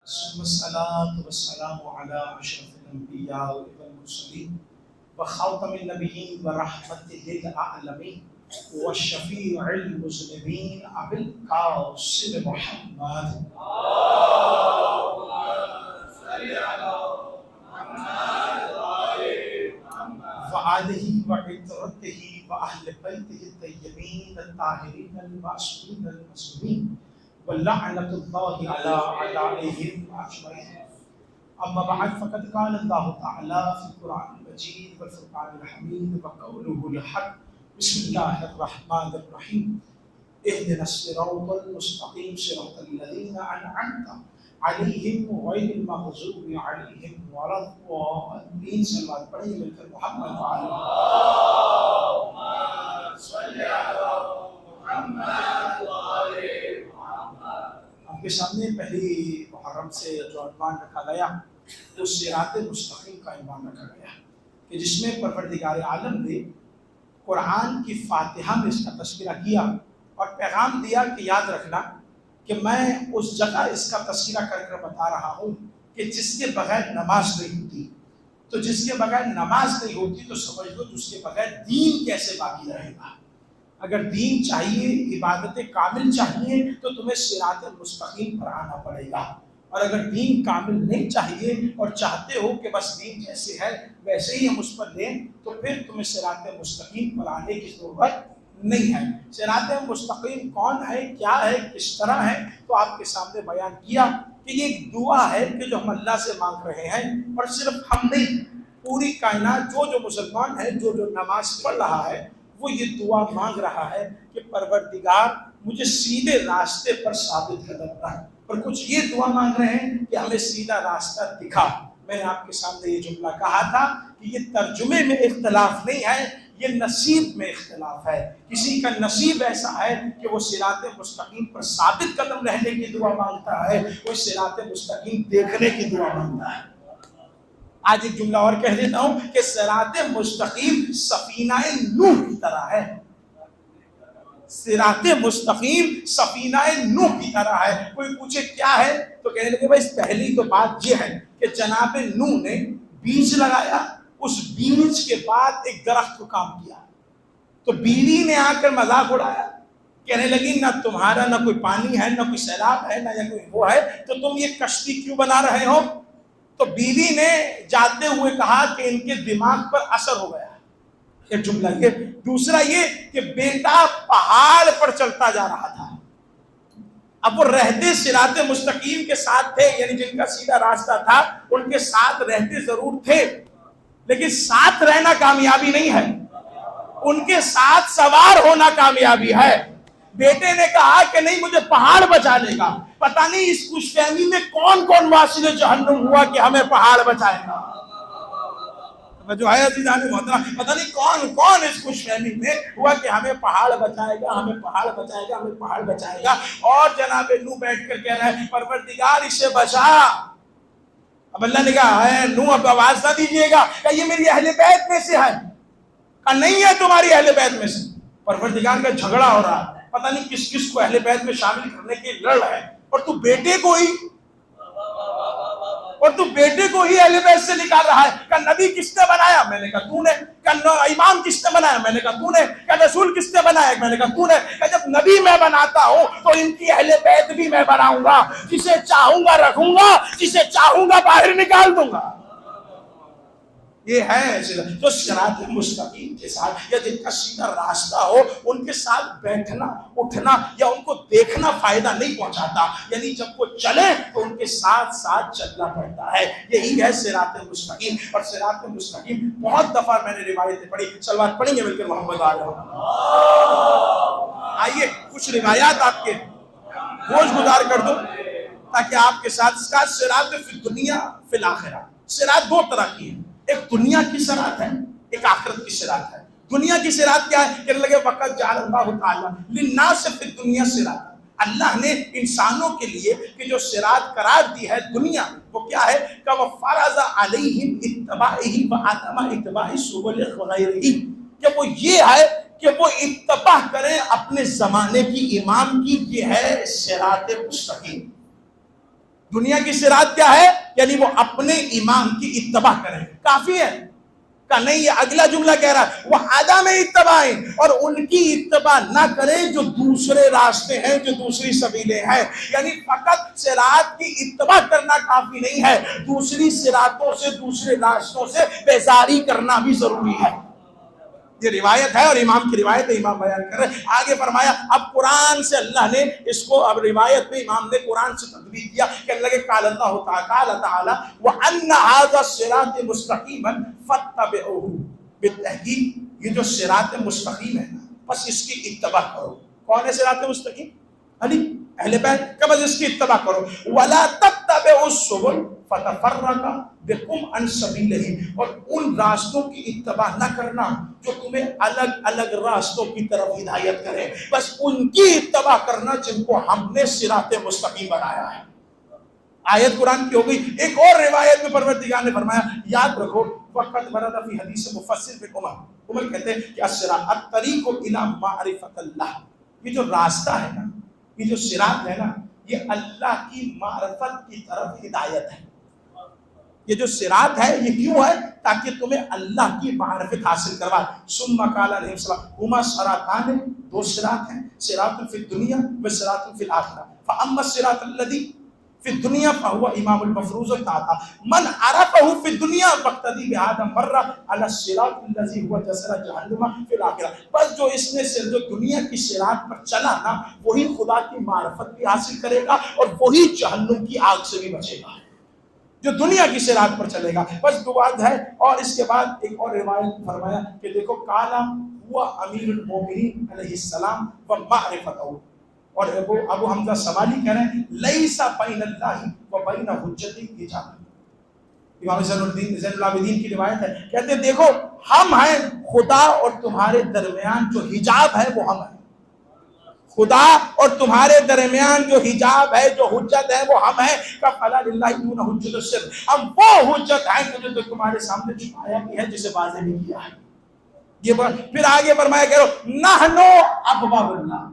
ثم الصلاة والسلام على أشرف الأنبياء والمرسلين وخاتم النبيين ورحمة للعالمين والشفيع المذنبين أبي القاسم محمد وآله وعترته وأهل بيته الطيبين الطاهرين المعصومين المظلومين ولعنة الله على أعدائهم أجمعين. أما بعد فقد قال الله تعالى في القرآن المجيد والفرقان الحميد وقوله الحق بسم الله الرحمن الرحيم اهدنا الصراط المستقيم صراط الذين أنعمت عليهم غير المغضوب عليهم ولا الضالين. صلوات پڑھیں مل کر محمد وعلى اللهم صل على محمد وعلى محمد. آپ کے سامنے پہلی محرم سے جو عنوان رکھا گیا وہ صراط مستقیم کا عنوان رکھا گیا کہ جس میں پروردگار عالم نے قرآن کی فاتحہ میں اس کا تذکرہ کیا اور پیغام دیا کہ یاد رکھنا کہ میں اس جگہ اس کا تذکرہ کر کر بتا رہا ہوں کہ جس کے بغیر نماز نہیں ہوتی. تو جس کے بغیر نماز نہیں ہوتی تو سمجھ لو اس کے بغیر دین کیسے باقی رہے گا. اگر دین چاہیے، عبادت کامل چاہیے تو تمہیں صراط مستقیم پر آنا پڑے گا. اور اگر دین کامل نہیں چاہیے اور چاہتے ہو کہ بس دین جیسے ہے ویسے ہی ہم اس پر لیں تو پھر تمہیں صراط مستقیم پر آنے کی ضرورت نہیں ہے. صراط مستقیم کون ہے، کیا ہے، کس طرح ہے، تو آپ کے سامنے بیان کیا کہ یہ ایک دعا ہے کہ جو ہم اللہ سے مانگ رہے ہیں. اور صرف ہم نہیں، پوری کائنات جو مسلمان ہے، جو نماز پڑھ رہا ہے وہ یہ دعا مانگ رہا ہے کہ پروردگار مجھے سیدھے راستے پر ثابت قدم رکھ. اور کچھ یہ دعا مانگ رہے ہیں کہ ہمیں سیدھا راستہ دکھا. میں نے آپ کے سامنے یہ جملہ کہا تھا کہ یہ ترجمے میں اختلاف نہیں ہے، یہ نصیب میں اختلاف ہے. کسی کا نصیب ایسا ہے کہ وہ صراط مستقیم پر ثابت قدم رہنے کی دعا مانگتا ہے، وہ صراط مستقیم دیکھنے کی دعا مانگتا ہے. آج ایک جملہ اور کہہ دیتا ہوں کہ صراط مستقیم سفینہ نوح کی طرح ہے. صراط مستقیم سفینہ نوح کی طرح ہے. کوئی پوچھے کیا ہے تو کہنے لگے بھائی پہلی تو بات یہ ہے کہ جناب نوح نے بیج لگایا، اس بیج کے بعد ایک درخت کو کام کیا تو بیوی نے آ کر مذاق اڑایا، کہنے لگی نہ تمہارا نہ کوئی پانی ہے، نہ کوئی سیلاب ہے، نہ کوئی وہ ہے، تو تم یہ کشتی کیوں بنا رہے ہو؟ تو بیوی نے جاتے ہوئے کہا کہ ان کے دماغ پر اثر ہو گیا. ایک جملہ یہ. دوسرا یہ کہ بیٹا پہاڑ پر چلتا جا رہا تھا. اب وہ رہتے صراط مستقیم کے ساتھ تھے، یعنی جن کا سیدھا راستہ تھا ان کے ساتھ رہتے ضرور تھے، لیکن ساتھ رہنا کامیابی نہیں ہے، ان کے ساتھ سوار ہونا کامیابی ہے. بیٹے نے کہا کہ نہیں مجھے پہاڑ بچا لے گا. پتہ نہیں اس خوش فہمی میں کون کون واصل جہنم ہوا کہ ہمیں پہاڑ بچائے گا. جو ہے عزیزان محترم، پتہ نہیں کون کون اس خوش فہمی میں ہوا کہ ہمیں پہاڑ بچائے گا، ہمیں پہاڑ بچائے گا، ہمیں پہاڑ بچائے گا. اور جناب نوح بیٹھ کر کہہ رہا ہے پروردگار اسے بچا. اب اللہ نے کہا ہے نوح اب آواز نہ دیجیے گا کہ یہ میری اہل بیت میں سے ہے. کہا نہیں ہے تمہاری اہل بیت میں سے. پروردگار کا جھگڑا ہو رہا ہے، پتہ نہیں کس کس کو اہل بیت میں شامل کرنے کے لڑ ہے، اور تو بیٹے کو ہی اہل بیت سے نکال رہا ہے. کہ نبی کس نے بنایا؟ میں نے کہا تو نے. کہ امام کس نے بنایا؟ میں نے کہا تو نے. کہ رسول کس نے بنایا؟ میں نے کہا تو نے. کہ جب نبی میں بناتا ہوں تو ان کی اہل بیت بھی میں بناؤں گا، جسے چاہوں گا رکھوں گا، جسے چاہوں گا باہر نکال دوں گا. یہ ہے تو صراط مستقیم کے ساتھ یا جن کا سیدھا راستہ ہو ان کے ساتھ بیٹھنا اٹھنا یا ان کو دیکھنا فائدہ نہیں پہنچاتا. یعنی جب وہ چلے تو ان کے ساتھ ساتھ چلنا پڑتا ہے. یہی ہے صراط مستقیم. اور صراط مستقیم بہت دفعہ میں نے روایتیں پڑھی، صلوات پڑھیں گے مل کر محمد آئیے کچھ روایات آپ کے بوجھ گزار کر دو تاکہ آپ کے ساتھ صراط فی الدنیا فی الاخرہ. صراط دو طرح کی ہے، ایک دنیا کی صراط ہے، ایک آخرت کی صراط ہے. دنیا کی صراط کیا ہے؟ کہنے لگے وقت جعل اللہ تعالی للناس فی الدنیا صراط. اللہ نے انسانوں کے لیے کہ جو صراط قرار دی ہے دنیا میں وہ کیا ہے کہ وہ فرض علیہم اتباعہ وعدم اتباع سبل غیرہ، کہ وہ یہ ہے کہ وہ اتباع کریں اپنے زمانے کی امام کی. یہ ہے صراط مستقیم. دنیا کی صراط کیا ہے؟ یعنی وہ اپنے امام کی اتباع کریں، کافی ہے کہ نہیں؟ یہ اگلا جملہ کہہ رہا ہے وہ عدم اتباع، اور ان کی اتباع نہ کریں جو دوسرے راستے ہیں، جو دوسری سبیلیں ہیں. یعنی فقط صراط کی اتباع کرنا کافی نہیں ہے، دوسری صراطوں سے، دوسرے راستوں سے بیزاری کرنا بھی ضروری ہے. یہ روایت ہے اور امام کی روایت ہے، امام بیان کر رہے ہیں. آگے فرمایا اب قرآن سے اللہ نے اس کو، اب روایت میں امام نے قرآن سے تدبیر کیا کہ اللہ کے قال اللہ تعالی وَأَنَّ هَذَا الصِّرَاطَ مُسْتَقِيمًا فَاتَّبِعُوهُ، بالتحقیق یہ جو صراط مستقیم ہے بس اس کی اتباع کرو. کون ہے صراط مستقیم؟ علی، اہل بیت کا، بس اس کی اتباع کرو. وَلَا تَتَّبِعُوا السُّبُلَ فَتَفَرَّقَ بِكُمْ عَنْ سَبِيلِهِ، اور ان راستوں کی اتباع نہ کرنا جو تمہیں الگ الگ راستوں کی طرف ہدایت کرے، بس ان کی اتباع کرنا جن کو ہم نے صراط مستقیم بنایا ہے. آیت قرآن کی ہو گئی. ایک اور روایت میں پروردگار نے فرمایا، یاد رکھو وقت ورد فی حدیث مفصل بن عمر کہتے ہیں کہ الصراط الطریق الی معرفت اللہ، یہ جو راستہ ہے نا، یہ جو صراط ہے نا، یہ اللہ کی معرفت کی طرف ہدایت ہے. یہ جو صراط ہے یہ کیوں ہے؟ تاکہ تمہیں اللہ کی معرفت حاصل کروائے. ثم قال علیہ السلام ہما صراطان، دو صراط ہیں، صراط فی الدنیا و صراط فی الاخرہ. فاما الصراط الذی فی الدنیا فهو امام المفروض الطاعہ من عرفه فی الدنیا فاقتدی بهذا مر علی الصراط الذی هو جسر جہنم فی الاخرہ. بس جو اس میں سے جو دنیا کی صراط پر چلا نا، وہی خدا کی معرفت بھی حاصل کرے گا اور وہی جہنم کی آگ سے بھی بچے گا، جو دنیا کی صراط پر چلے گا. بس دعا ہے. اور اس کے بعد ایک اور روایت فرمایا کہ دیکھو کالا ہوا امیر المومنین علیہ السلام و معرفتہ، اور ابو حمزہ سوالی کہہ رہے ہیں لیس بین اللہ و بین حجتی حجاب. امام زین العابدین کی روایت ہے، کہتے ہیں دیکھو ہم ہیں خدا اور تمہارے درمیان جو حجاب ہے وہ ہم ہیں. خدا اور تمہارے درمیان جو حجاب ہے، جو حجت ہے وہ ہم ہیں. فَلَا لِلَّهِ دُونَ حُجَّةُ السِّرِّ، ہم وہ حجت ہیں کہ جو تمہارے سامنے چھپایا بھی ہے، جسے واضح بھی کیا ہے. یہ پھر آگے فرمایا کہ نحن ابواب اللہ،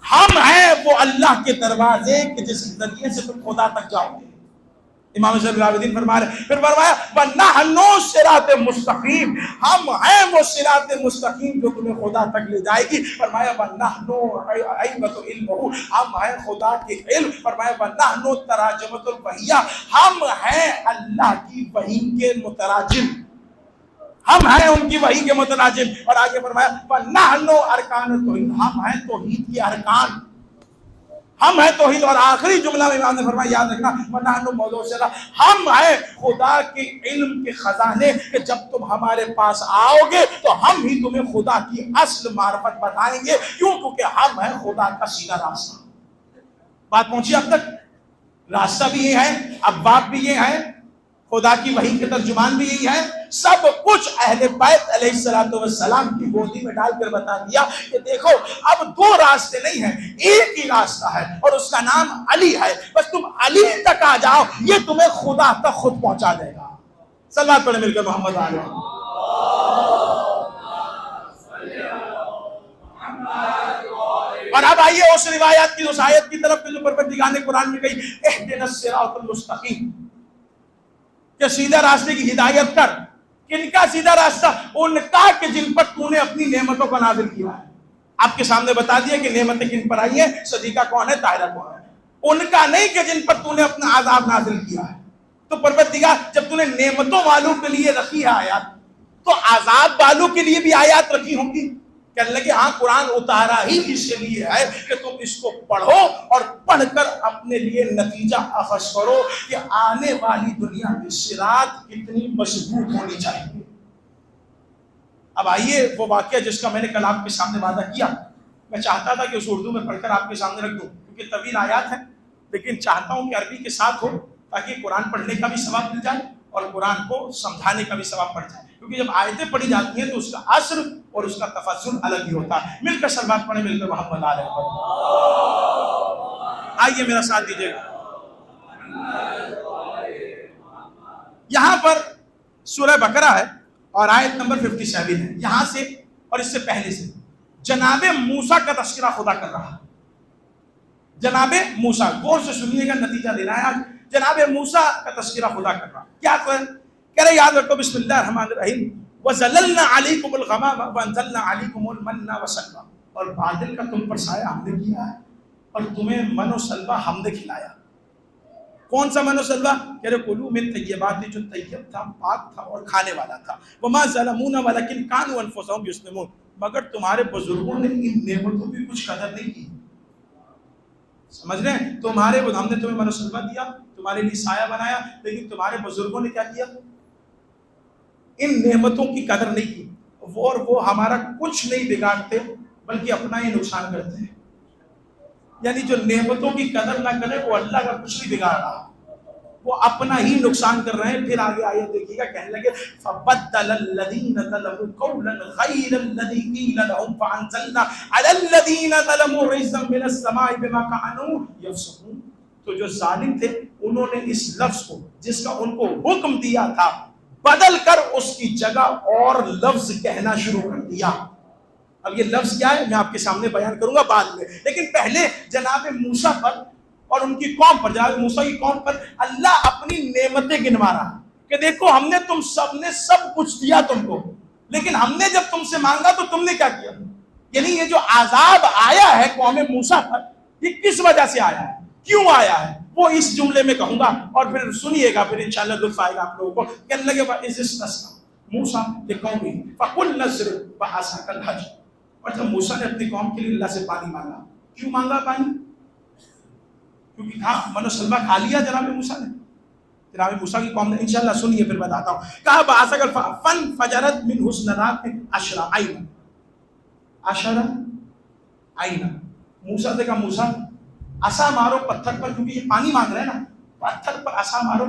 ہم ہیں وہ اللہ کے دروازے کہ جس ذریعے سے تم خدا تک جاؤ گے. امام زین العابدین فرما رہے، پھر فرمایا وَنَحْنُ صِرَاطٌ مستقیم، ہم ہیں وہ صراط مستقیم جو تمہیں خدا تک لے جائے گی. فرمایا وَنَحْنُ عَیْبَةُ عِلْمُهُ، ہم ہیں خدا کے علم. فرمایا وَنَحْنُ تَرَاجُمَةُ الْوَحْیَّ، ہم ہیں اللہ کی وحی کے متراجم، ہم ہیں ان کی وحی کے متراجم. اور آگے فرمایا وَنَحْنُ أَرْكَانُ التَّوْحِيدِ، ہم ہیں توحید کے ارکان، ہم ہیں توحید. اور آخری جملہ میں امام نے فرمایا، یاد رکھنا وَنَحْنُ مَوْضُوعُ السِّرَّ، ہم ہیں خدا کے علم کے خزانے کہ جب تم ہمارے پاس آؤ گے تو ہم ہی تمہیں خدا کی اصل معرفت بتائیں گے. کیوں؟ کیونکہ ہم ہیں خدا کا سیدھا راستہ. بات پہنچی اب تک؟ راستہ بھی یہ ہے، ابواب بھی یہ ہے، خدا کی وحی کے ترجمان بھی یہی ہے. سب کچھ اہل بیت علیہ السلام کی گودی میں ڈال کر بتا دیا کہ دیکھو اب دو راستے نہیں ہیں، ایک ہی راستہ ہے اور اس کا نام علی ہے. بس تم علی تک آ جاؤ، یہ تمہیں خدا تک خود پہنچا دے گا. صلوات پڑھیں مل کر محمد علیہ. اور اب آئیے اس روایات کی، اس آیت کی طرف جو پروردگار نے قرآن میں کہی اہدنا الصراط المستقیم، کہ سیدھا راستے کی ہدایت کر. کن کا سیدھا راستہ؟ ان کا کہ جن پر تو نے اپنی نعمتوں کو نازل کیا ہے. آپ کے سامنے بتا دیا کہ نعمتیں کن پر آئی ہیں، صدیقہ کون ہے، طاہرہ کون ہے. ان کا نہیں کہ جن پر تو نے اپنا عذاب نازل کیا ہے. تو پروردگار جب تو نے نعمتوں والوں کے لیے رکھی ہے آیات، تو عذاب والوں کے لیے بھی آیات رکھی ہوں گی. کہنے لگے ہاں قرآن اتارا ہی اس لیے ہے کہ تم اس کو پڑھو اور پڑھ کر اپنے لیے نتیجہ اخذ کرو کہ آنے والی دنیا کی صراط کتنی مضبوط ہونی چاہیے. اب آئیے وہ واقعہ جس کا میں نے کل آپ کے سامنے وعدہ کیا، میں چاہتا تھا کہ اس اردو میں پڑھ کر آپ کے سامنے رکھ دوں کیونکہ طویل آیات ہیں، لیکن چاہتا ہوں کہ عربی کے ساتھ ہو تاکہ قرآن پڑھنے کا بھی ثواب مل جائے اور قرآن کو سمجھانے کا بھی ثواب پڑ جائے. کیونکہ جب آیتیں پڑھی جاتی ہیں تو اس کا اثر اور اس کا تفسر الگ ہی ہوتا ہے. مل کر صلوات پڑھیں، مل کر محمد علیہ وسلم. آئیے میرا ساتھ دیجیے گا. یہاں پر سورہ بقرہ ہے اور آیت نمبر 57 ہے. یہاں سے اور اس سے پہلے سے جناب موسیٰ کا تذکرہ خدا کر رہا ہے. جناب موسیٰ، غور سے سنیے گا، نتیجہ دینا ہے آج. جناب موسیٰ کا تذکرہ خدا کر رہا. کیا کہہ رہے؟ یاد رکھو بسم اللہ الرحمن الرحیم وَظَلَلْنَا عَلَيْكُمُ الْغَمَامَ وَأَنزَلْنَا عَلَيْكُمُ الْمَنَّ وَالسَّلْوَىٰ. اور بادل کا تم پر سایہ ہم نے کیا ہے اور تمہیں من و سلوہ ہم نے کھلایا. کون سا من و سلوہ؟ کہہ رہے کلوا من طیبات، جو طیب تھا، پاک تھا اور کھانے والا تھا. وما ظلمونا ولکن کانوا انفسهم یظلمون. مگر تمہارے بزرگوں نے ان نعمتوں کی کچھ قدر نہیں کی. سمجھ رہے ہیں؟ ہم نے تمہیں من و سلوہ دیا، تمہارے لیے سایہ بنایا، لیکن تمہارے بزرگوں نے کیا کیا؟ ان نعمتوں کی قدر نہیں کی. وہ ہمارا کچھ نہیں بگاڑتے بلکہ اپنا ہی نقصان کرتے ہیں. یعنی جو نعمتوں کی قدر نہ کرے وہ اللہ کا کچھ نہیں بگاڑ رہا، وہ اپنا ہی نقصان کر رہے ہیں. پھر آگے آیت دیکھیے گا، کہنے لگے فَبَدَّلَ الَّذِينَ ظَلَمُوا قَوْلًا غَيْرَ الَّذِي قِيلَ لَهُمْ فَأَنزَلْنَا عَلَى الَّذِينَ ظَلَمُوا رِجْزًا مِّنَ السَّمَاءِ بِمَا كَانُوا يَفْسُقُونَ. تو جو ظالم تھے انہوں نے اس لفظ کو جس کا ان کو حکم دیا تھا بدل کر اس کی جگہ اور لفظ کہنا شروع کر دیا. اب یہ لفظ کیا ہے میں آپ کے سامنے بیان کروں گا بعد میں، لیکن پہلے جناب موسیٰ پر اور ان کی قوم پر، جناب موسیٰ کی قوم پر اللہ اپنی نعمتیں گنوا رہا کہ دیکھو ہم نے تم سب نے سب کچھ دیا تم کو، لیکن ہم نے جب تم سے مانگا تو تم نے کیا کیا. یعنی یہ جو عذاب آیا ہے قوم موسیٰ پر یہ کس وجہ سے آیا ہے، کیوں آیا ہے، وہ اس جملے میں کہوں گا اور پھر سنیے گا، پھر انشاءاللہ لطف آئے گا آپ لوگوں کو. کہنے لگے وَإِذِ اسْتَسْقَىٰ مُوسَىٰ لِقَوْمِهِ فَقُلْنَا اضْرِبْ بِعَصَاكَ الْحَجَرَ. اور جب موسیٰ نے اپنی قوم کے لیے اللہ سے پانی مانگا، کیوں مانگا پانی؟ کیونکہ کہا من و سلوہ کھا لیا جناب موسیٰ نے. جناب موسیٰ کی قوم نے انشاءاللہ سنیے پھر بتاتا ہوں. کہا بَعَصَاكَ فَانْفَجَرَتْ مِنْهُ اثْنَتَا عَشْرَ عَيْنًا. عشرہ عینا. موسیٰ سے کہا موسیٰ عصا مارو پتھر پر، کیونکہ یہ پانی مانگ رہے ہیں نا، پتھر پر عصا مارو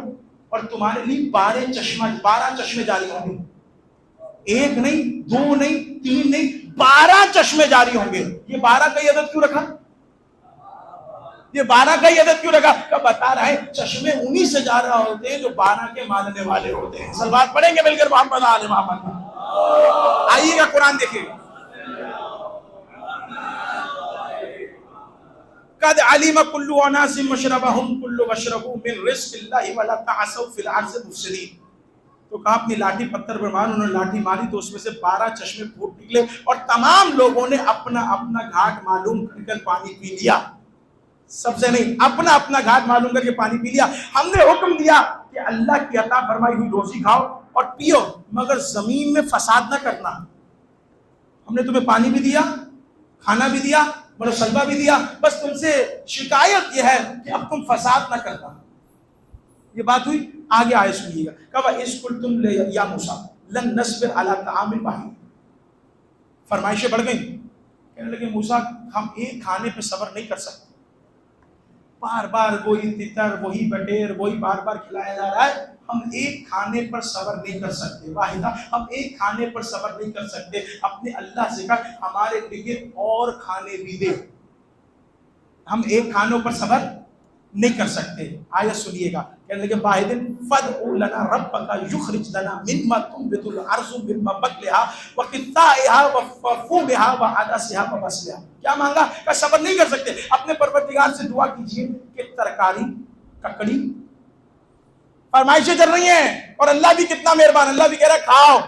اور تمہارے لیے 12 چشمے جاری ہوں گے. ایک نہیں، دو نہیں، تین نہیں، 12 چشمے جاری ہوں گے. یہ 12 کا عدد کیوں رکھا؟ یہ 12 کا عدد کیوں رکھا؟ کہ بتا رہا ہے چشمے انہی سے جا رہا ہوتے ہیں جو 12 کے ماننے والے ہوتے ہیں. سلوات پڑھیں گے مل کر محمد آل محمد. آئیے گا قرآن دیکھیں. قد علم كل اناس مشربهم كل واشربوا من رزق الله ولا تعثوا في الارض مفسدين. تو کہا اپنی لاٹھی پتھر پر مار. انہوں نے لاٹھی ماری تو اس میں سے 12 چشمے پھوٹ نکلے اور تمام لوگوں نے اپنا اپنا گھاٹ معلوم کر کر پانی پی لیا. سب سے نہیں، اپنا اپنا گھاٹ معلوم کر کے پانی پی لیا. ہم نے حکم دیا کہ اللہ کی عطا فرمائی ہوئی روزی کھاؤ اور پیو، مگر زمین میں فساد نہ کرنا. ہم نے تمہیں پانی بھی دیا، کھانا بھی دیا، من و سلوہ بھی دیا، بس تم سے شکایت یہ ہے کہ اب تم فساد نہ کرنا. یہ بات ہوئی. آگے آئے سنیے گا. کہا اس قلتم یا موسیٰ لن نصبر علی طعام واحد. فرمائشیں بڑھ گئیں. کہنے لگے موسیٰ ہم ایک کھانے پہ صبر نہیں کر سکتے. بار بار وہی تتر، وہی بٹیر، وہی بار بار کھلایا جا رہا ہے. ہم ایک کھانے پر صبر نہیں کر سکتے. واحدہ، ہم ایک کھانے پر صبر نہیں کر سکتے. اپنے اللہ سے کہا ہمارے لیے اور کھانے بھی دے. ہم ایک کھانوں پر صبر نہیں کر سکتے. آیت سنیے گا. کہنے لگے واحدن فدع لنا ربک یخرج لنا مما تنبت الارض من بقلها وقثائها وفومها وعدسها وبصلها. کیا مانگا؟ کہ صبر نہیں کر سکتے. اپنے پروردگار سے دعا کیجیے کہ ترکاری، ککڑی، فرمائشیں چل رہی ہیں اور اللہ بھی کتنا مہربان. اللہ بھی کہہ رہا ہے کھاؤ،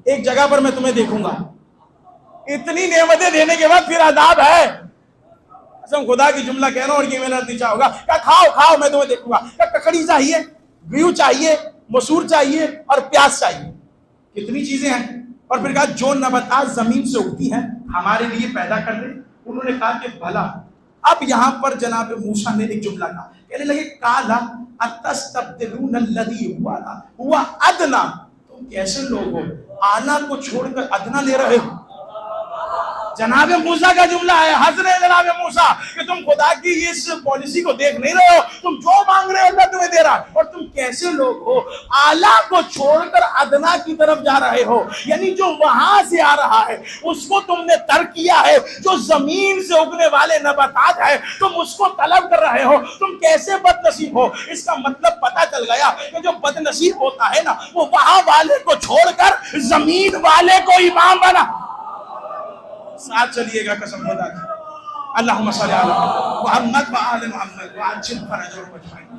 ایک جگہ پر میں تمہیں دیکھوں گا. اتنی نعمتیں دینے کے بعد پھر عذاب ہے. قسم خدا کی جملہ کہہ رہا ہوں اور یہ میرا نتیجہ ہوگا کہ کھاؤ کھاؤ میں تمہیں دیکھوں گا. کہ ککڑی چاہیے، گیو چاہیے، مسور چاہیے اور پیاز چاہیے. کتنی چیزیں ہیں. اور پھر کہا جو نباتات زمین سے اگتی ہیں ہمارے لیے پیدا کر دے. انہوں نے کہا کہ بھلا. اب یہاں پر جناب موسیٰ نے ایک جملہ کہا. کہنے لگے کالا اتستبدلون الذی ہوا ادنا. تم کیسے لوگ ہو اعلیٰ کو چھوڑ کر ادنا لے رہے ہو. جناب موسیٰ کا جملہ ہے. ہنس رہے جناب موسیٰ کہ تم خدا کی اس پالیسی کو دیکھ نہیں رہے ہو. تم جو مانگ رہے ہو اللہ تمہیں دے رہا ہے. اور تم کیسے لوگ ہو اعلیٰ کو چھوڑ کر ادنا کی طرف جا رہے ہو. یعنی جو وہاں سے آ رہا ہے اس کو تم نے ترک کیا ہے. جو زمین سے اگنے والے نباتات ہیں تم اس کو طلب کر رہے ہو. تم کیسے بد نصیب ہو. اس کا مطلب پتہ چل گیا کہ جو بد نصیب ہوتا ہے نا وہ وہاں والے کو چھوڑ کر زمین والے کو امام بنا. ساتھ چلیے گا قسم خدا کی. اللہم صلی علی محمد وآل محمد وعجل فرجهم اجمعین.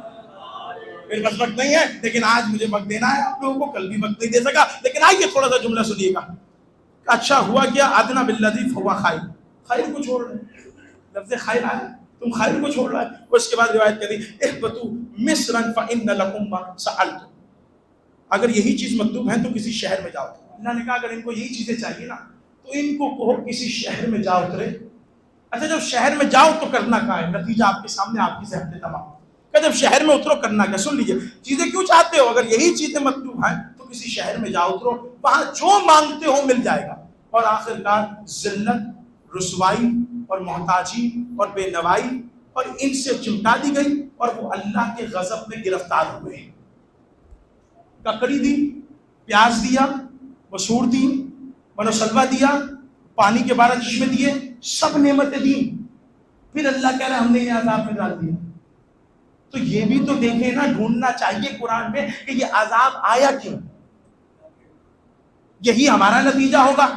میرے پاس وقت نہیں ہے لیکن آج مجھے وقت دینا ہے آپ لوگوں کو, کل بھی وقت نہیں دے سکا, لیکن آئیے تھوڑا سا جملہ سنیے گا. اچھا ہوا کیا, ادنا بالذی فہو خیر, خیر کو چھوڑ رہے, لفظ خیر آیا, تم خیر کو چھوڑ رہا ہے. اس کے بعد روایت کہتی اہبطوا مصرا فان لکم ما سألتم, اگر یہی چیز مطلوب ہے تو کسی شہر میں جاؤ. اللہ نے کہا اگر ان کو یہی چیزیں چاہیے نا تو ان کو کہو کسی شہر میں جاؤ اترے. اچھا جب شہر میں جاؤ تو کرنا کیا ہے, نتیجہ آپ کے سامنے, آپ کی صحت تمام. کہ جب شہر میں اترو کرنا کیا, سن لیجئے چیزیں کیوں چاہتے ہو, اگر یہی چیزیں مطلوب ہیں تو کسی شہر میں جاؤ اترو, وہاں جو مانگتے ہو مل جائے گا. اور آخرکار ذلت, رسوائی اور محتاجی اور بے نوائی اور ان سے چمٹا دی گئی اور وہ اللہ کے غضب میں گرفتار ہوئے. ککڑی دی, پیاز دیا, مسور دی, من و سلوہ دیا, پانی کے 12 چشمے دیے, سب نعمتیں دی, پھر اللہ کہہ رہا ہے ہم نے یہ عذاب میں ڈال دیا. تو یہ بھی تو دیکھیں نا, ڈھونڈنا چاہیے قرآن میں کہ یہ عذاب آیا کیوں. یہی ہمارا نتیجہ ہوگا,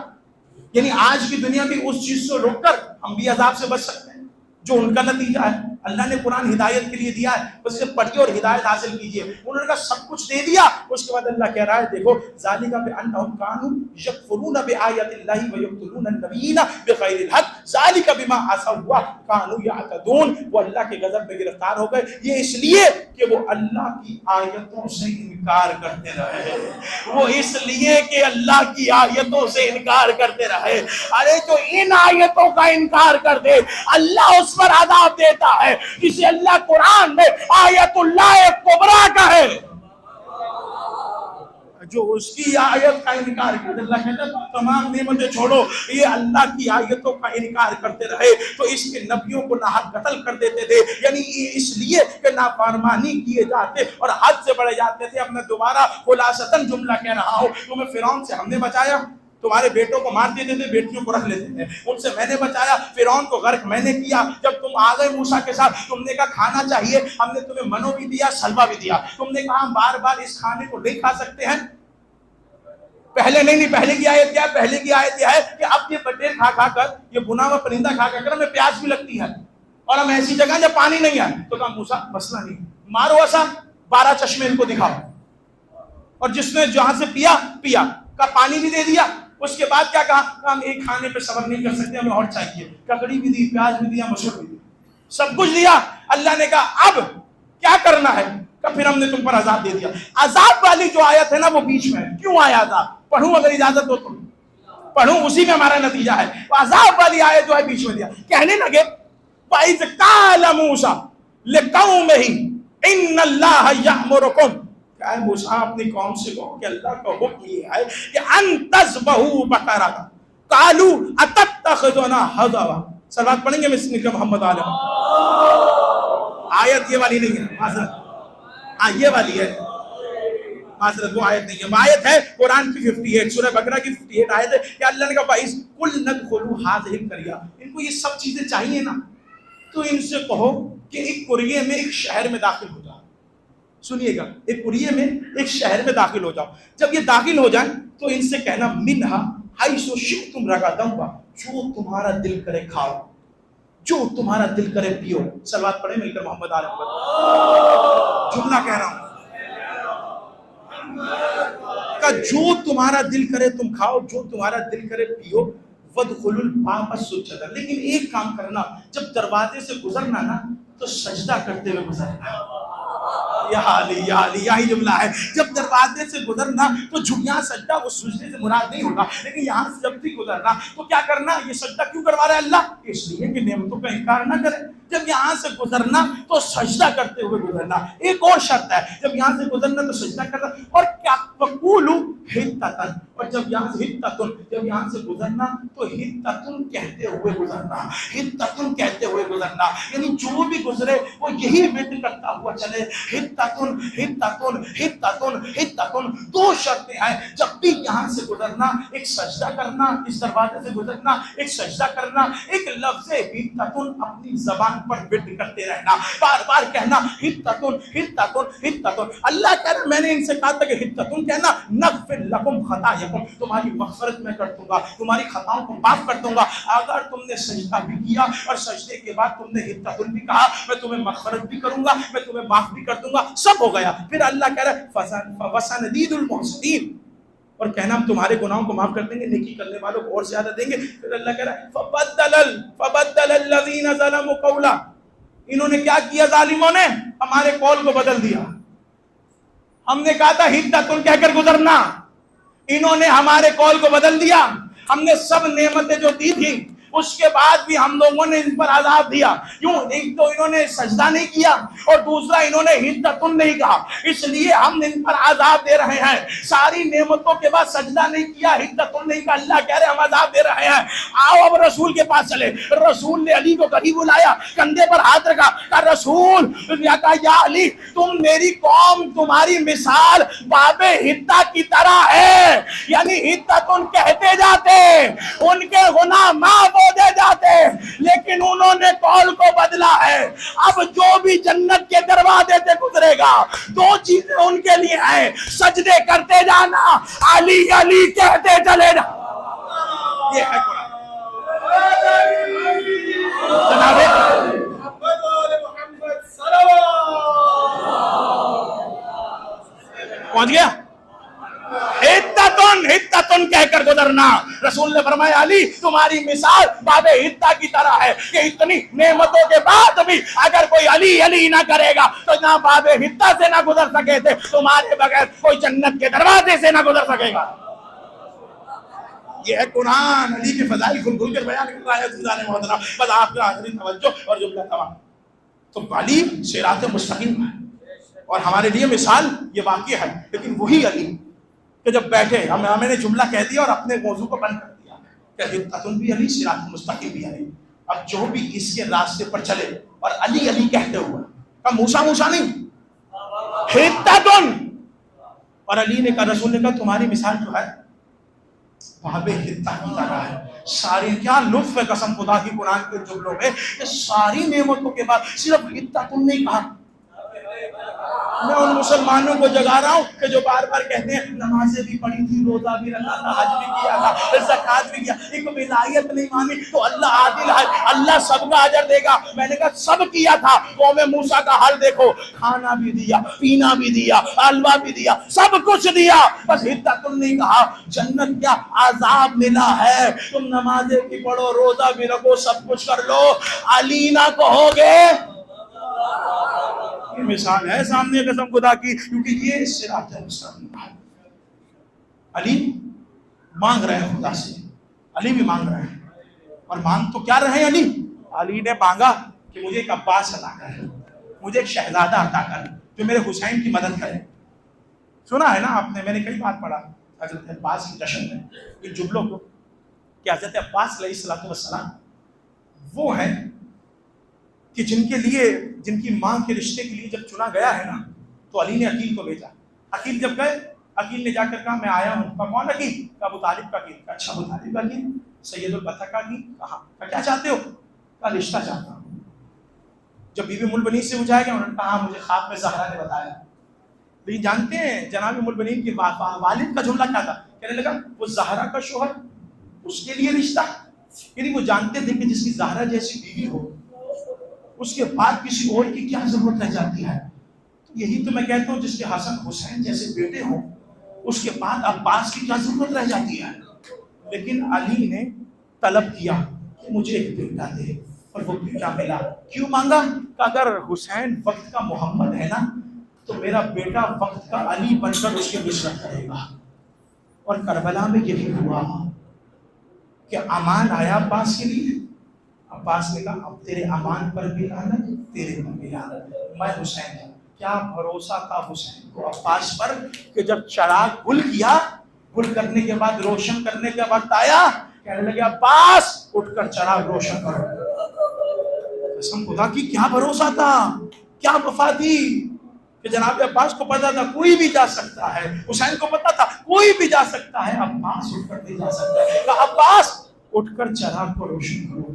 یعنی آج کی دنیا میں اس چیز سے روک کر ہم بھی عذاب سے بچ سکتے ہیں جو ان کا نتیجہ ہے. اللہ نے قرآن ہدایت کے لیے دیا ہے, بس اسے پڑھیے اور ہدایت حاصل کیجیے. انہوں نے کہا سب کچھ دے دیا, اس کے بعد اللہ کہہ رہا ہے دیکھو ذالک بانہم کانوا یکفرون بآیات اللہ ویقتلون النبیین بغیر الحق ذالک بما عصوا وکانوا یعتدون. وہ اللہ کے غضب میں گرفتار ہو گئے, یہ اس لیے کہ وہ اللہ کی آیتوں سے انکار کرتے رہے, وہ اس لیے کہ اللہ کی آیتوں سے انکار کرتے رہے. ارے جو ان آیتوں کا انکار کر دے اللہ اس پر عذاب دیتا ہے, جسے اللہ قرآن میں آیت اللہ کبریٰ کا ہے. جو اس کی آیت کا انکار کرتے, اللہ کہتا ہے تمام نعمتیں چھوڑو, یہ اللہ کی آیتوں کا انکار کرتے رہے تو اس کے نبیوں کو ناحق قتل کر دیتے تھے, یعنی اس لیے کہ نافرمانی کیے جاتے اور حد سے بڑھے جاتے تھے. اب میں دوبارہ خلاصتاً جملہ کہہ رہا ہوں, تمہیں فرعون سے ہم نے بچایا, تمہارے بیٹوں کو مار دیتے تھے, بیٹیوں کو رکھ لیتے تھے, ان سے میں نے بچایا, فرعون کو غرق میں نے کیا. جب تم آ گئے موسیٰ کے ساتھ, تم نے کہا کھانا چاہیے, ہم نے تمہیں منو بھی دیا, سلوا بھی دیا. تم نے کہا ہم بار بار اس کھانے کو نہیں کھا سکتے ہیں. پہلے نہیں, پہلے کی آیت کیا ہے, پہلے کی آیت یہ ہے کہ اب یہ بٹیر کھا کھا کر, یہ بنا ہوا پرندہ کھا کر ہمیں پیاس بھی لگتی ہے اور ہم ایسی جگہ جب پانی نہیں ہے. تو کہا موسیٰ مسئلہ نہیں, مارو ایسا 12 چشمے ان کو دکھاؤ, اور جس نے جہاں سے پیا کا پانی بھی دے دیا. اس کے بعد کیا کہا, ہم ایک کھانے پہ صبر نہیں کر سکتے, ہمیں اور چاہیے. ککڑی بھی دی, پیاز بھی دیا, مسور بھی دی, سب کچھ دیا. اللہ نے کہا اب کیا کرنا ہے, کہ پھر ہم نے تم پر عذاب دے دیا. عذاب والی جو آیت ہے نا وہ بیچ میں, کیوں آیا عذاب, پڑھوں اگر اجازت ہو تو پڑھوں, اسی میں ہمارا نتیجہ ہے. عذاب والی آیت جو ہے بیچ میں دیا, کہنے لگے وَإِذْ قَالَ مُوسَىٰ لِقَوْمِهِ إِنَّ اللَّهَ يَأْمُرُكُمْ, کہ اے موسیٰ اپنی قوم سے کہو کہ اللہ کا حکم یہ ہے کہ ان تذبحوا بقرۃ قالوا اتتخذنا ہزوا. صلوات پڑھیں گے مسلم کے محمد علیہ. آیت یہ والی نہیں ہے, معذرت, ہاں یہ والی ہے, معذرت وہ آیت نہیں ہے. آیت ہے قرآن کی 58 سورہ بقرہ کی 58 آیت ہے کہ اللہ نے کہا وَإِذْ قُلْنَا ادْخُلُوا هَٰذِهِ الْقَرْيَةَ. ان کو یہ سب چیزیں چاہیے نا, تو ان سے کہو کہ ایک قریے میں ایک شہر میں داخل ہو جاؤ. سنیے گا, ایک قریے میں ایک شہر میں داخل ہو جاؤ. جب یہ داخل ہو جائیں تو ان سے کہنا منہا حیث شئتم رغدوا, جو تمہارا دل کرے کھاؤ, جو تمہارا دل کرے پیو. صلوات پڑھیں مل کر محمد علیہ وسلم. جملہ کہہ رہا ہوں کہ جو تمہارا دل کرے تم کھاؤ, جو تمہارا دل کرے پیو. وَادْخُلُوا الْبَابَ سُجَّدًا, لیکن ایک کام کرنا, جب دروازے سے گزرنا نا تو سجدہ کرتے ہوئے گزرنا. یہی جملہ ہے, جب دروازے سے گزرنا تو یہاں سجدہ وہ سجدے سے مراد نہیں ہوگا, لیکن یہاں سے جب بھی گزرنا تو کیا کرنا, یہ سجدہ کیوں کروا رہا ہے اللہ, اس لیے کہ نعمتوں کا انکار نہ کرے. جب یہاں سے گزرنا تو سجدہ کرتے ہوئے گزرنا. ایک اور شرط ہے, جب یہاں سے گزرنا تو سجدہ کرنا, اور کیا وَقُولُوا حِطَّةً, اور جب یہاں سے جب یہاں سے گزرنا تو حِطَّةٌ کہتے ہوئے گزرنا, حِطَّةٌ کہتے ہوئے گزرنا, یعنی جو بھی گزرے وہ یہی وعد کرتا ہوا چلے, حِطَّةٌ حِطَّةٌ حِطَّةٌ حِطَّةٌ. 2 شرطیں ہیں, جب بھی یہاں سے گزرنا ایک سجدہ کرنا, اس دروازے سے گزرنا ایک سجدہ کرنا, ایک لفظ حِطَّةٌ اپنی زبان پر وعد کرتے رہنا, بار بار کہنا حِطَّةٌ حِطَّةٌ حِطَّةٌ. اللہ کہہ رہا میں نے ان سے کہا تھا کہ حِطَّةٌ کہنا نغفر لکم خطایا, لکم, تمہاری مغفرت میں کر دوں گا, تمہاری خطاؤں کو معاف کر دوں گا. اگر تم نے سجدہ بھی کیا اور سجدے کے بعد تم نے حتۃ بھی کہا, میں تمہیں مغفرت بھی کروں گا, میں تمہیں معاف بھی کر دوں گا, سب ہو گیا. پھر اللہ کہہ رہا ہے وَسَنَزِيدُ الْمُحْسِنِينَ, اور کہنا ہم تمہارے گناہوں کو معاف کر دیں گے, نیکی کرنے والوں کو اور زیادہ دیں گے. پھر اللہ کہہ رہا ہے فَبَدَّلَ الَّذِينَ ظَلَمُوا قَوْلًا, انہوں نے کیا کیا, ظالموں نے ہمارے قول کو بدل دیا. ہم نے کہا تھا حتۃ کہہ کر گزرنا, انہوں نے ہمارے قول کو بدل دیا. ہم نے سب نعمتیں جو دی تھی اس کے بعد بھی ہم لوگوں نے ان پر عذاب دیا. کیوں؟ ایک تو انہوں نے سجدہ نہیں کیا, اور دوسرا انہوں نے حتۃ نہیں کہا, اس لیے ہم ان پر عذاب دے رہے ہیں. ساری نعمتوں کے بعد سجدہ نہیں کیا, حتۃ نہیں کہا, اللہ کہہ رہے ہم عذاب دے رہے ہیں. آؤ اب رسول کے پاس چلے. رسول نے علی کو قریب بلایا, کندھے پر ہاتھ رکھا, کہا رسول, کہا یا علی, تم میری قوم تمہاری مثال باب حتہ کی طرح ہے. یعنی حتۃ کہتے جاتے, ان کے گناہ معاف دے جاتے, لیکن انہوں نے قول کو بدلا ہے. اب جو بھی جنت کے دروازے سے گزرے گا, دو چیزیں ان کے لیے ہیں, سجدے کرتے جانا, علی علی کہتے چلے جانا. یہ ہے قرآن. پہنچ گیا. حتۃ کہہ کر گزرنا. رسول نے فرمایا علی تمہاری مثال باب حتہ کی طرح ہے کہ اتنی نعمتوں کے بعد بھی اگر کوئی علی علی نہ کرے گا تو نہ باب حتہ سے نہ گزر سکے تھے, تمہارے بغیر کوئی جنت کے دروازے سے نہ گزر سکے گا. یہ ہے قرآن. علی کے فضائل کھل کھل کر بیان کر رہا ہے عزیزان محترم. بس آپ کا آخری توجہ اور جملہ تمام. تو علی صراط مستقیم ہے, اور ہمارے لیے مثال یہ واقع ہے. لیکن وہی علی کہ جب بیٹھے, ہمیں نے جملہ کہہ دیا اور اپنے موضوع کو بند کر دیا کہ حتۃ بھی علی, صراط مستقیم بھی علی. اب جو بھی اس کے راستے پر چلے اور علی علی کہتے ہوئے, کہا موسیٰ موسیٰ نہیں, حتۃ. اور علی نے کہا, رسول نے کہا تمہاری مثال جو ہے باب حتہ کی طرح ہے. ساری کیا لطف ہے قسم خدا کی قرآن کے جملوں میں کہ ساری نعمتوں کے بعد صرف حتۃ نہیں کہا. میں ان مسلمانوں کو جگا رہا ہوں کہ جو بار بار کہتے ہیں نمازیں بھی پڑھی تھی, روزہ بھی رکھا تھا, حج بھی کیا تھا, زکوٰۃ بھی کیا, ایک ولایت نہیں مانی تو اللہ عادل ہے, اللہ سب کا اجر دے گا. میں نے کہا سب کیا تھا. قوم موسیٰ کا حال دیکھو, کھانا بھی دیا, پینا بھی دیا, حلوہ بھی دیا, سب کچھ دیا, بس حتۃ نہیں کہا. جنت کیا عذاب ملا ہے, تم نمازیں بھی پڑھو, روزہ بھی رکھو, سب کچھ کر لو, علی نہ کہو گے. یہ مثال ہے سامنے قسم خدا کی, کیونکہ یہ صراط مستقیم ہے. علی مانگ رہے ہیں خدا سے, علی بھی مانگ رہے ہیں, اور مانگ تو کیا رہے ہیں علی. علی نے مانگا کہ مجھے ایک عباس عطا کر, مجھے ایک شہزادہ عطا کر جو میرے حسین کی مدد کرے. سنا ہے نا آپ نے, میں نے کئی بار پڑھا حضرت عباس کی جشن میں ان جملوں کو کہ حضرت عباس علیہ السلام وہ ہیں کہ جن کے لیے, جن کی ماں کے رشتے کے لیے جب چنا گیا ہے نا, تو علی نے عقیل کو بھیجا. عقیل جب گئے, عقیل نے جا کر کہا میں آیا ہوں. کہا کون عقیل؟ کہا ابو طالب کا عقیل. کہا اچھا ابو طالب کا عقیل, سید البطح کا عقیل. کہا کیا چاہتے ہو؟ کہا رشتہ چاہتا ہوں. جب بی بی ملبنین سے پوچھا گیا, انہوں نے کہا مجھے خواب میں زہرا نے بتایا. لیکن جانتے ہیں جناب ملبنین کے والد کا جملہ کیا تھا؟ کہنے لگا وہ زہرا کا شوہر, اس کے لیے رشتہ. یعنی وہ جانتے تھے کہ جس کی زہرا جیسی بیوی ہو اس کے بعد کسی اور کی کیا ضرورت رہ جاتی ہے. یہی تو میں کہتا ہوں, جس کے حسن حسین جیسے بیٹے ہوں اس کے بعد عباس کی کیا ضرورت رہ جاتی ہے. لیکن علی نے طلب کیا کہ مجھے ایک بیٹا دے, اور وہ بیٹا ملا. کیوں مانگا؟ کہ اگر حسین وقت کا محمد ہے نا, تو میرا بیٹا وقت کا علی بن کر اس کی نصرت کرے گا. اور کربلا میں یہی ہوا کہ امان آیا عباس کے لیے. عباس نے کہا اب تیرے امان پر بھی لعنت, تیرے پر بھی لعنت, میں حسین ہوں. کیا بھروسہ تھا حسین کو عباس پر کہ جب چراغ گل کیا, گل کرنے کے بعد روشن کرنے کے وقت آیا, کہنے لگے عباس اٹھ کر چراغ روشن کرو. قسم خدا کی کیا بھروسہ تھا, کیا وفا تھی کہ جناب عباس کو پتا تھا کوئی بھی جا سکتا ہے, حسین کو پتا تھا کوئی بھی جا سکتا ہے, عباس اٹھ کر نہیں جا سکتا ہے. کہا عباس اٹھ کر چراغ کو روشن کرو.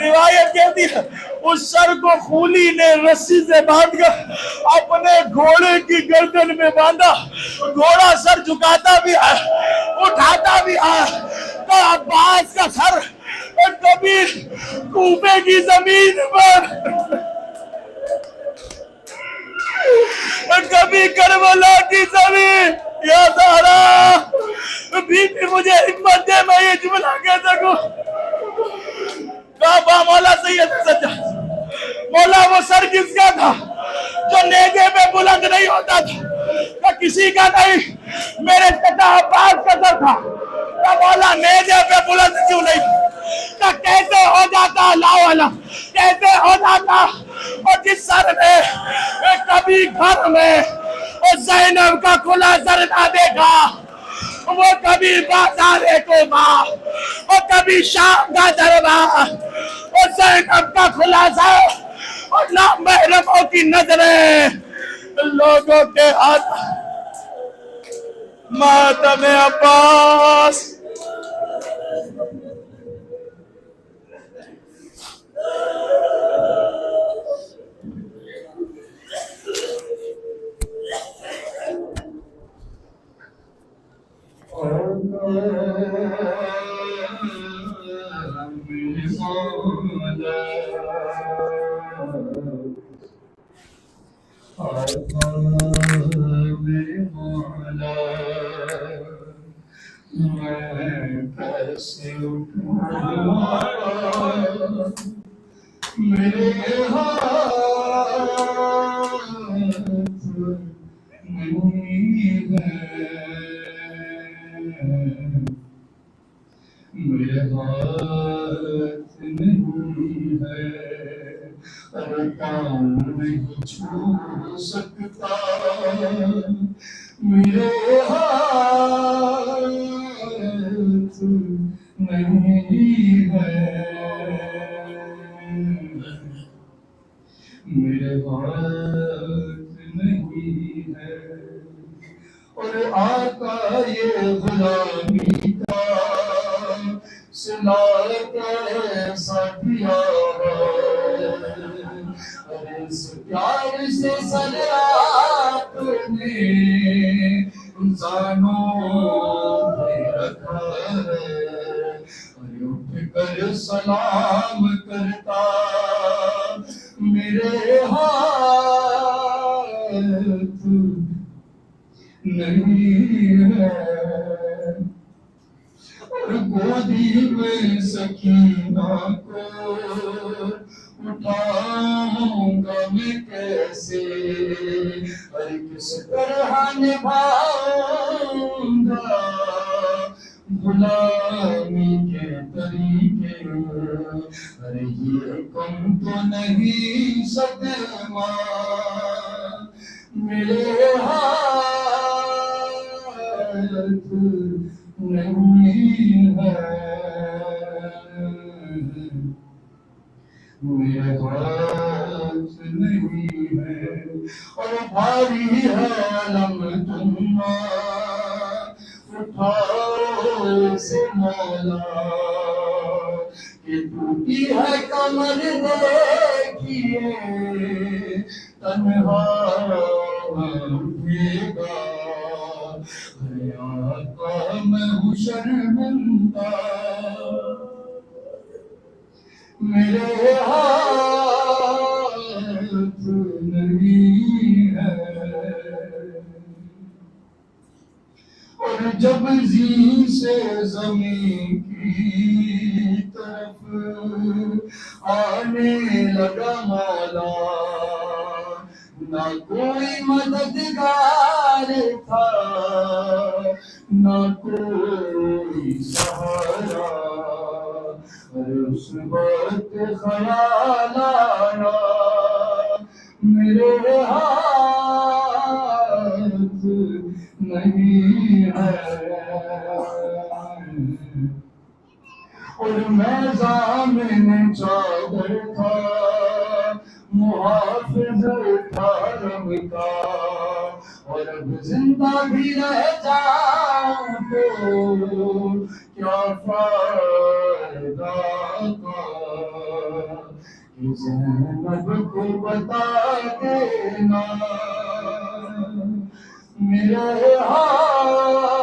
روایت کہتی ہے اس سر کو خولی نے رسی سے باندھ کر اپنے گھوڑے کی گردن میں باندھا. گھوڑا سر جھکاتا بھی ہے, اٹھاتا بھی ہے. تو عباس کا سر کبھی کوفے کی زمین پر, کبھی کربلا کی زمین. یا زہرا بی بی مجھے ہمت دے میں یہ جملہ کہہ سکوں. کعبہ مولا سید سجاد, مولا وہ سر کس کا تھا جو نیزے پہ بلند نہیں ہوتا تھا؟ کہ کسی کا نہیں, میرے چچا عباس کا سر تھا. کہ مولا نیزے پہ بلند کیوں نہیں؟ کہ کیسے ہو جاتا اللہ والا, کیسے ہو جاتا. اور جس سر نے کبھی گھر میں اور زینب کا کھلا سر نہ دیکھا, وہ کبھی بازار کوفہ اور کبھی شام کا دربار اور زینب کا کھلا سر اور نامحرموں کی نظریں لوگوں کے ہاتھ. ماتم عباس میرے ہاتھ نہیں ہے, میرے ہاتھ نہیں ہے, اور پاؤں نہیں چھو سکتا. میرے ہاتھ نہیں ہے, میرے ہاتھ نہیں ہے. اور آقا یہ غلامی کا صلہ کیسا دیا ہے. اور اس پیار سے سر آپ نے انسانوں پہ رکھا ہے. اور اٹھ کر سلام کرتا میرے ہاتھ نہیں ہے. اور گودی میں سکینہ کو اٹھاؤں گا میں کیسے, اور کس طرح نبھاؤں گا غلامی کے طریقے. ارے یہ کم تو نہیں صدمہ میرے ہاتھ نہیں ہے, میرے ہاتھ نہیں ہے. اور بھاری ہے علم تم اٹھاؤ سے مولا, کہ ٹوٹی ہے کمر دیکھیے تنہا اٹھے گا. ارے آقا میں ہوں شرمندہ, میرے ہاتھ نہیں ہے. اور جب زین سے زمین کی طرف آنے لگا مولا, نہ کوئی مددگار تھا نہ کوئی سہارا. اس وقت خیال آیا میرے ہاتھ نہیں ہے. اور میں ضامن چادر تھا محافظ حرم کا, اور اب زندہ بھی رہ جاؤں تو کیا فائدہ کا. کہ زینب کو بتا دینا میرے ہاں